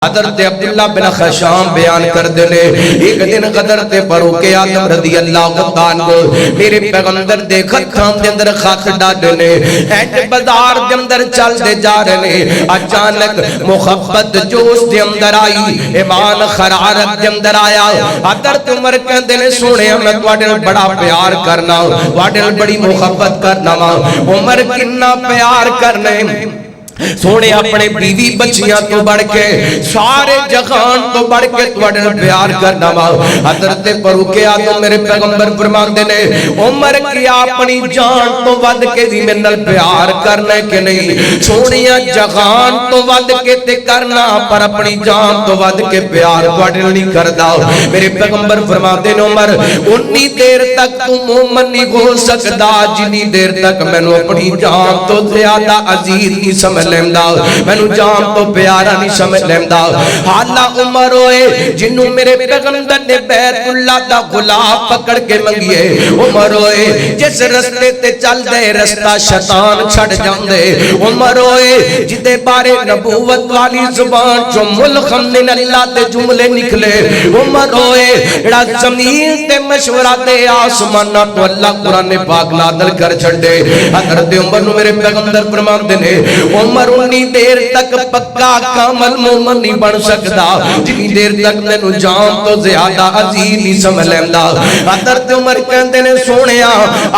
حضرت عبداللہ بن خشام بیان کر دینے ایک دن غدر تے فاروق اعظم رضی اللہ عنہ میرے پیغمبر دے خطام دے اندر خط ڈالنے اینڈ بازار دے اندر چل دے جا رہے اچانک محبت جوش دے اندر آئی ایمان خرارت دے اندر آیا حضرت عمر کہندے نے سونے میں تواڈے نال بڑا پیار کرنا تواڈے نال بڑی محبت کرنا عمر کنا پیار کرنے سونے اپنے بیوی بچیاں تو بڑھ کے سارے جہان تو بڑھ کے تواڈے نال پیار کرنا وا حضرت فاروق اعظم میرے پیغمبر فرماندے نے عمر کیا اپنی جان تو ود کے بھی میرے نال پیار کرنا ہے کہ نہیں سونیاں جہان تو ود کے تے کرنا پر اپنی جان تو ود کے پیار تواڈے نال نہیں کردا میرے پیغمبر فرماندے نے عمر اتنی دیر تک تو مومن نہیں ہو سکدا جتنی دیر تک مینوں اپنی جان تو زیادہ عزیز نہیں سمجھ لیندہ مینوں جان تو پیارا نہیں سمجھ لیندہ حالا عمر ہوئے جنہوں میرے پیغمبر نے بیت اللہ دا غلاف پکڑ کے منگیے عمر ہوئے جس رستے تے چل دے رستہ شیطان چھڑ جان دے عمر ہوئے جدے بارے نبوت والی زبان جو ملخم من اللہ تے جملے نکلے عمر ہوئے اڑا زمین تے مشورہ دے آسمانہ تو اللہ قرآن پاک نازل کر چھڑ دے حضرت عمر نو میرے پیغمبر فرمان دینے عمر انی دیر تک پکا کامل مومن نہیں بن سکتا جنی دیر تک مینوں جان تو زیادہ عزیز نہیں سمجھ لیندہ حضرت عمر کہندے نے سونیا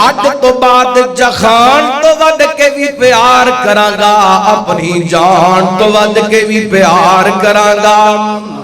اج تو بعد جہان تو ود کے بھی پیار کراں گا اپنی جان تو ود کے بھی پیار کراں گا